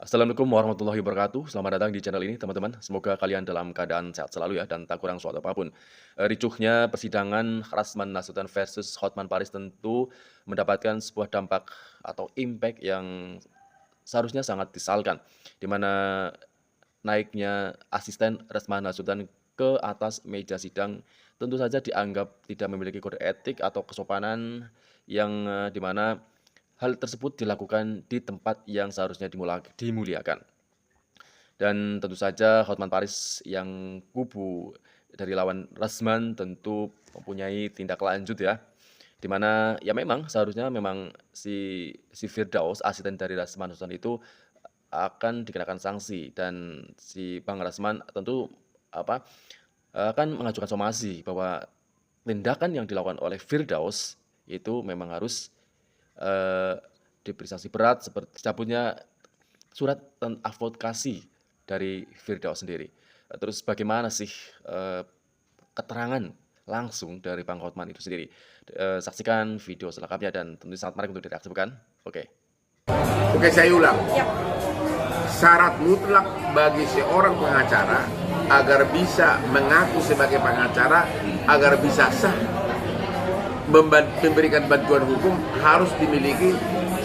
Assalamualaikum warahmatullahi wabarakatuh. Selamat datang di channel ini, teman-teman. Semoga kalian dalam keadaan sehat selalu ya dan tak kurang suatu apapun. Ricuhnya persidangan Rasman Nasution versus Hotman Paris tentu mendapatkan sebuah dampak atau impact yang seharusnya sangat disesalkan, di mana naiknya asisten Rasman Nasution ke atas meja sidang tentu saja dianggap tidak memiliki kode etik atau kesopanan yang di mana hal tersebut dilakukan di tempat yang seharusnya dimuliakan. Dan tentu saja Hotman Paris yang kubu dari lawan Rasman tentu mempunyai tindak lanjut ya. Di mana ya memang seharusnya memang si Firdaus asisten dari Rasman Nasution itu akan dikenakan sanksi, dan si Bang Rasman tentu akan mengajukan somasi bahwa tindakan yang dilakukan oleh Firdaus itu memang harus diberi sanksi berat seperti cabutnya surat advokasi dari Firdaus sendiri. Terus bagaimana sih keterangan langsung dari Bang Hotman itu sendiri? Saksikan video selengkapnya dan tentu sangat menarik untuk direaksi, bukan? Oke. Oke, saya ulang. Syarat mutlak bagi seorang pengacara agar bisa mengaku sebagai pengacara, agar bisa sah memberikan bantuan hukum, harus dimiliki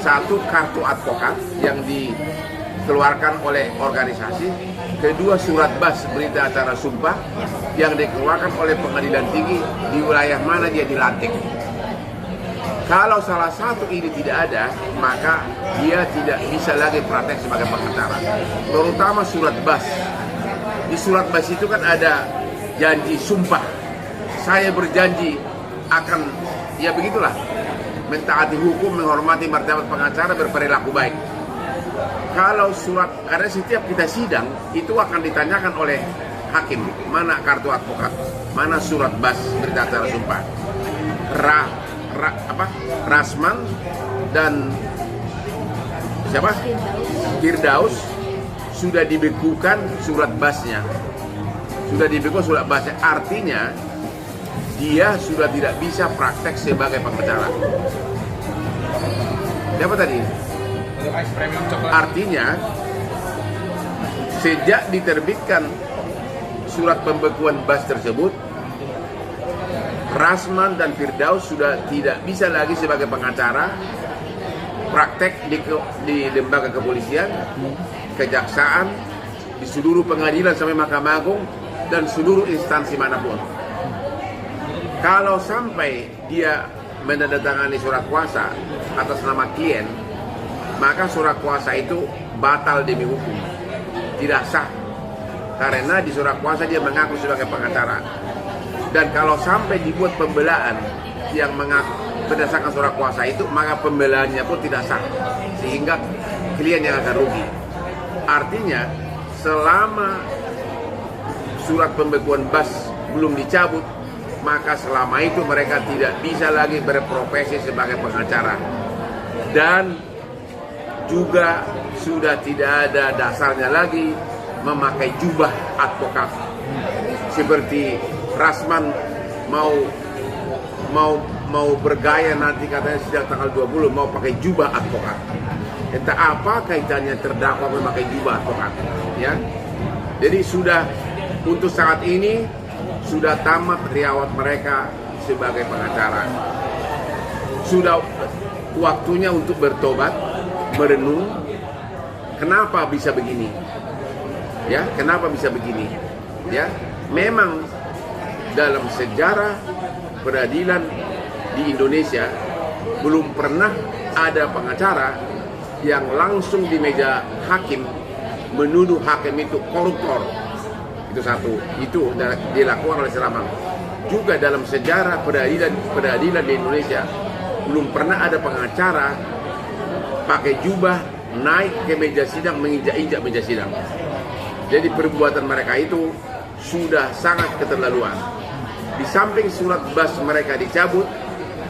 satu kartu advokat yang dikeluarkan oleh organisasi, kedua surat bas berita acara sumpah yang dikeluarkan oleh pengadilan tinggi di wilayah mana dia dilantik. Kalau salah satu ini tidak ada, maka dia tidak bisa lagi praktek sebagai pengacara. Terutama surat bas. Di surat bas itu kan ada janji sumpah. Saya berjanji akan, ya begitulah, mentaati hukum, menghormati martabat pengacara, berperilaku baik. Kalau surat, karena setiap kita sidang itu akan ditanyakan oleh hakim, mana kartu advokat, mana surat bas berita acara sumpah. Rasman dan siapa? Firdaus sudah dibekukan surat basnya. Sudah dibekukan surat basnya, artinya dia sudah tidak bisa praktek sebagai pengacara. Siapa tadi? Artinya sejak diterbitkan surat pembekuan bas tersebut, Rasman dan Firdaus sudah tidak bisa lagi sebagai pengacara praktek di lembaga kepolisian, kejaksaan, di seluruh pengadilan sampai Mahkamah Agung dan seluruh instansi manapun. Kalau sampai dia menandatangani surat kuasa atas nama klien, maka surat kuasa itu batal demi hukum, tidak sah, karena di surat kuasa dia mengaku sebagai pengacara. Dan kalau sampai dibuat pembelaan yang mengaku berdasarkan surat kuasa itu, maka pembelaannya pun tidak sah, sehingga klien yang akan rugi. Artinya selama surat pembekuan bas belum dicabut, maka selama itu mereka tidak bisa lagi berprofesi sebagai pengacara, dan juga sudah tidak ada dasarnya lagi memakai jubah advokat. Seperti Rasman mau bergaya nanti katanya sejak tanggal 20 mau pakai jubah advokat. Entah apa kaitannya terdakwa memakai jubah advokat, ya. Jadi sudah untuk saat ini sudah tamat riwayat mereka sebagai pengacara. Sudah waktunya untuk bertobat, merenung, kenapa bisa begini? Ya, kenapa bisa begini? Ya, memang dalam sejarah peradilan di Indonesia belum pernah ada pengacara yang langsung di meja hakim menuduh hakim itu koruptor. Itu satu, itu dilakukan oleh Selamat. Juga dalam sejarah peradilan di Indonesia belum pernah ada pengacara pakai jubah naik ke meja sidang, menginjak-injak meja sidang. Jadi perbuatan mereka itu sudah sangat keterlaluan. Di samping surat bas mereka dicabut,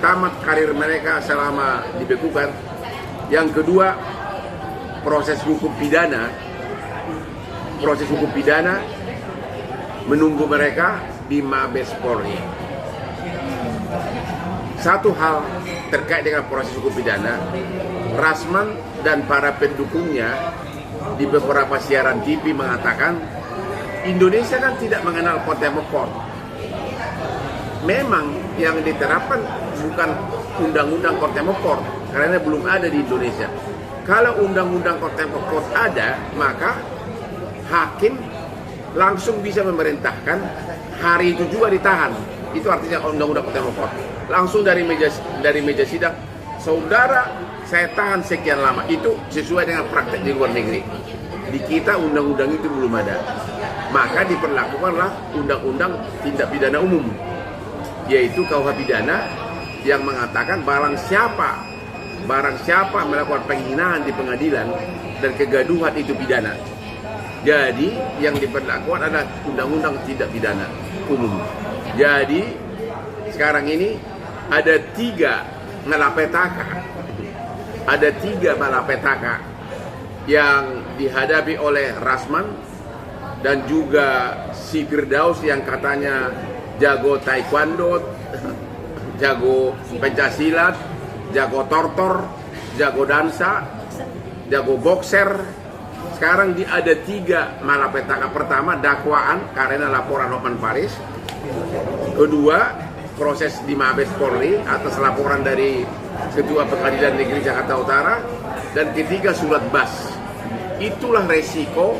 tamat karir mereka selama dibekukan. Yang kedua, proses hukum pidana menunggu mereka di Mabes Polri. Satu hal terkait dengan proses hukum pidana, Rasman dan para pendukungnya di beberapa siaran TV mengatakan Indonesia kan tidak mengenal contempt of court. Memang yang diterapkan bukan undang-undang contempt of court karena belum ada di Indonesia. Kalau undang-undang contempt of court ada, maka hakim langsung bisa memerintahkan hari itu juga ditahan. Itu artinya undang-undang contempt of court. Langsung dari meja sidang, saudara saya tahan sekian lama. Itu sesuai dengan praktek di luar negeri. Di kita undang-undang itu belum ada. Maka diperlakukanlah undang-undang tindak pidana umum, yaitu KUH pidana yang mengatakan barang siapa melakukan penghinaan di pengadilan dan kegaduhan itu pidana. Jadi yang diperlakukan adalah undang-undang tindak pidana umum. Jadi sekarang ini ada 3 malapetaka yang dihadapi oleh Rasman dan juga si Firdaus yang katanya jago taekwondo, jago pencaksilat, jago tortor, jago dansa, jago boxer. Sekarang ada 3 malapetaka. Pertama, dakwaan karena laporan Hotman Paris. Kedua, proses di Mabes Polri atas laporan dari Ketua Pengadilan Negeri Jakarta Utara. Dan ketiga, surat bas. Itulah resiko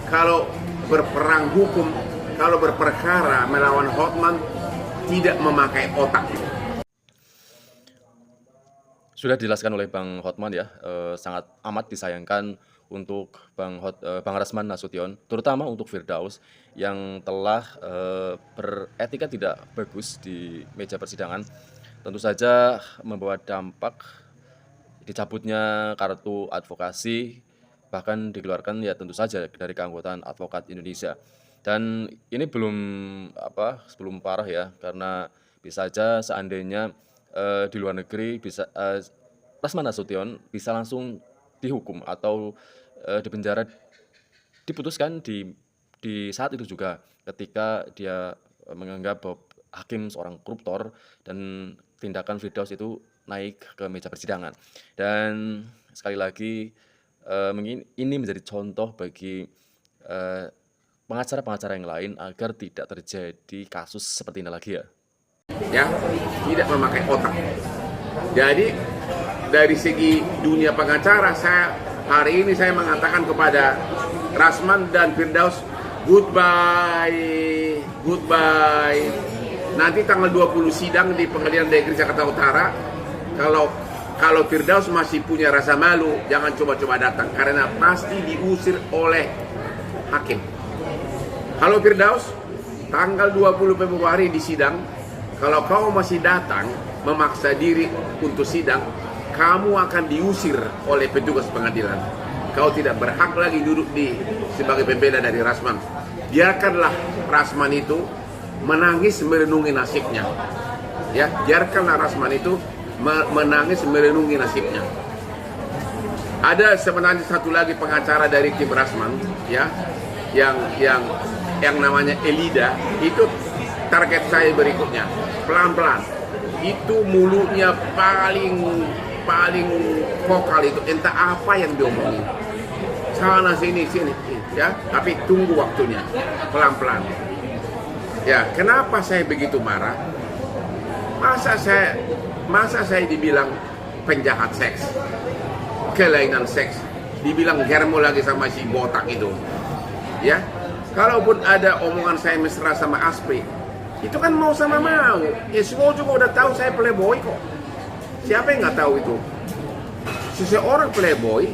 kalau berperang hukum, kalau berperkara melawan Hotman tidak memakai otak. Sudah dijelaskan oleh Bang Hotman ya, sangat amat disayangkan untuk Bang Rasman Nasution, terutama untuk Firdaus yang telah beretika tidak bagus di meja persidangan. Tentu saja membawa dampak dicabutnya kartu advokasi, bahkan dikeluarkan ya tentu saja dari keanggotaan Advokat Indonesia. Dan ini belum parah ya, karena bisa saja seandainya di luar negeri bisa Rasman Nasution bisa langsung dihukum atau dipenjara, diputuskan di saat itu juga ketika dia menganggap bahwa hakim seorang koruptor dan tindakan Firdaus itu naik ke meja persidangan. Dan sekali lagi ini menjadi contoh bagi pengacara-pengacara yang lain agar tidak terjadi kasus seperti ini lagi ya. Ya, tidak memakai otak. Jadi dari segi dunia pengacara, hari ini saya mengatakan kepada Rasman dan Firdaus, goodbye. Nanti tanggal 20 sidang di Pengadilan Negeri Jakarta Utara. Kalau Firdaus masih punya rasa malu, jangan coba-coba datang karena pasti diusir oleh hakim. Halo Firdaus, tanggal 20 Februari di sidang. Kalau kau masih datang memaksa diri untuk sidang, kamu akan diusir oleh petugas pengadilan. Kau tidak berhak lagi duduk sebagai pembela dari Rasman. Biarkanlah Rasman itu menangis merenungi nasibnya. Ya, biarkanlah Rasman itu menangis merenungi nasibnya. Ada sebenarnya satu lagi pengacara dari tim Rasman, ya, yang namanya Elida. Itu target saya berikutnya. Pelan-pelan. Itu mulutnya paling vokal itu, entah apa yang diomongin. Sana sini, ya. Tapi tunggu waktunya, pelan-pelan. Ya, kenapa saya begitu marah? Masa saya dibilang penjahat seks, kelainan seks, dibilang germo lagi sama si botak itu, ya. Kalaupun ada omongan saya mesra sama Aspri, itu kan mau sama mau. Ya semua juga udah tahu saya playboy kok. Siapa yang nggak tahu itu? Seseorang playboy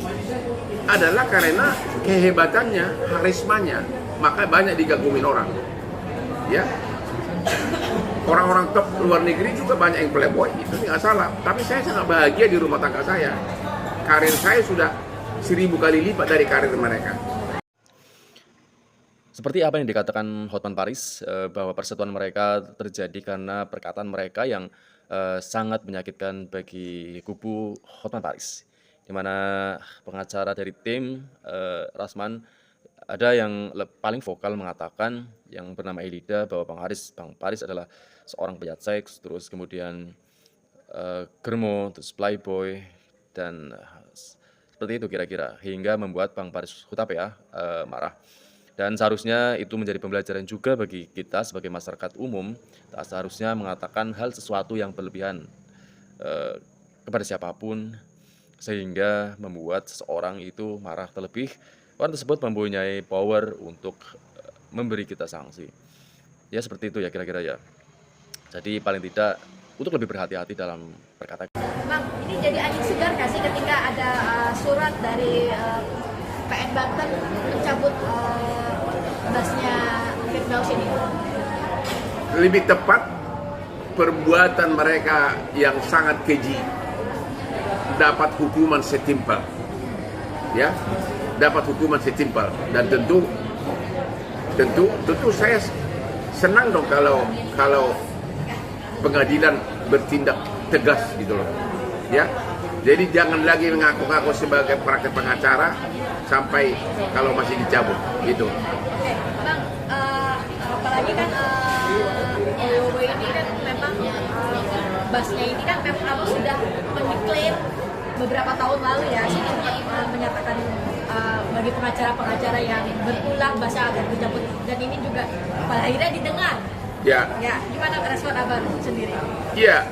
adalah karena kehebatannya, karismanya, maka banyak digagumin orang. Ya, orang-orang top luar negeri juga banyak yang playboy, itu nggak salah. Tapi saya sangat bahagia di rumah tangga saya. Karir saya sudah 1000 kali lipat dari karir mereka. Seperti apa yang dikatakan Hotman Paris, bahwa persatuan mereka terjadi karena perkataan mereka yang sangat menyakitkan bagi kubu Hotman Paris, di mana pengacara dari tim Rasman ada yang paling vokal mengatakan, yang bernama Elida, bahwa Bang Paris adalah seorang penjahat seks, terus kemudian germo, terus playboy, dan seperti itu kira-kira, hingga membuat Bang Paris Hutapea ya marah. Dan seharusnya itu menjadi pembelajaran juga bagi kita sebagai masyarakat umum, tak seharusnya mengatakan hal sesuatu yang berlebihan eee, kepada siapapun, sehingga membuat seseorang itu marah. Terlebih orang tersebut mempunyai power untuk memberi kita sanksi. Ya seperti itu ya kira-kira ya. Jadi paling tidak untuk lebih berhati-hati dalam berkata. Bang, ini jadi angin segar nggak sih ketika ada surat dari PN Banten mencabut basnya Firdaus ini? Lebih tepat, perbuatan mereka yang sangat keji dapat hukuman setimpal, ya, dapat hukuman setimpal. Dan tentu saya senang dong kalau pengadilan bertindak tegas gitu loh, ya. Jadi jangan lagi mengaku-ngaku sebagai praktek pengacara sampai kalau masih dicabut gitu. Oke, Bang, apalagi kan OYW ini kan memang basnya ini kan memang sudah mengklaim beberapa tahun lalu ya, sini menyatakan bagi pengacara-pengacara yang berulang bahasa agar dicabut, dan ini juga pada akhirnya didengar. Ya. Ya, gimana respon Abang sendiri? Iya.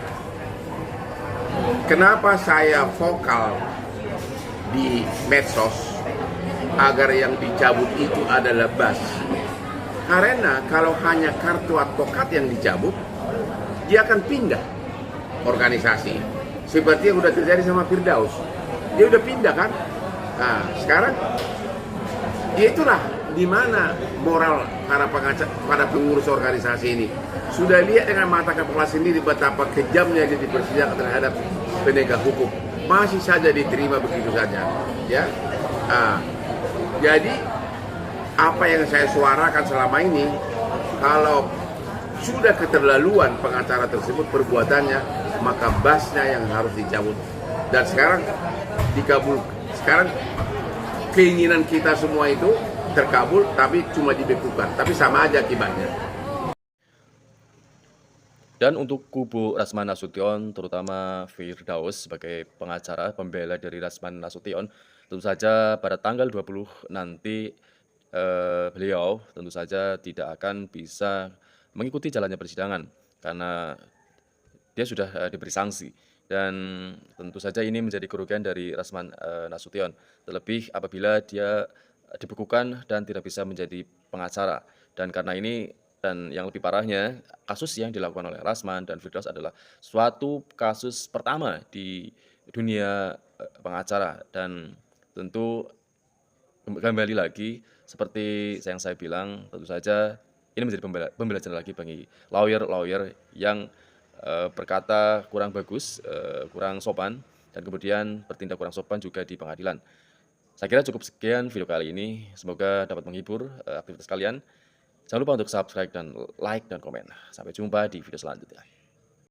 Kenapa saya vokal di medsos agar yang dicabut itu adalah bas? Karena kalau hanya kartu advokat yang dicabut, dia akan pindah organisasi. Seperti yang udah terjadi sama Firdaus. Dia udah pindah kan? Nah, sekarang ya itulah di mana moral para pengurus organisasi ini. Sudah lihat dengan mata kepala sendiri betapa kejamnya dia di persidangan terhadap penegak hukum. Masih saja diterima begitu saja, ya. Jadi apa yang saya suarakan selama ini, kalau sudah keterlaluan pengacara tersebut perbuatannya, maka basnya yang harus dicabut. Dan sekarang dikabul. Sekarang keinginan kita semua itu terkabul, tapi cuma dibekukan, tapi sama aja akibatnya. Dan untuk kubu Rasman Nasution, terutama Firdaus sebagai pengacara pembela dari Rasman Nasution, tentu saja pada tanggal 20 nanti beliau tentu saja tidak akan bisa mengikuti jalannya persidangan karena dia sudah diberi sanksi. Dan tentu saja ini menjadi kerugian dari Rasman Nasution, terlebih apabila dia dibekukan dan tidak bisa menjadi pengacara. Dan karena ini, dan yang lebih parahnya, kasus yang dilakukan oleh Rasman dan Firdaus adalah suatu kasus pertama di dunia pengacara. Dan tentu kembali lagi seperti yang saya bilang, tentu saja ini menjadi pembelajaran lagi bagi lawyer-lawyer yang berkata kurang bagus, kurang sopan, dan kemudian bertindak kurang sopan juga di pengadilan. Saya kira cukup sekian video kali ini, semoga dapat menghibur aktivitas kalian. Jangan lupa untuk subscribe dan like dan komen. Sampai jumpa di video selanjutnya.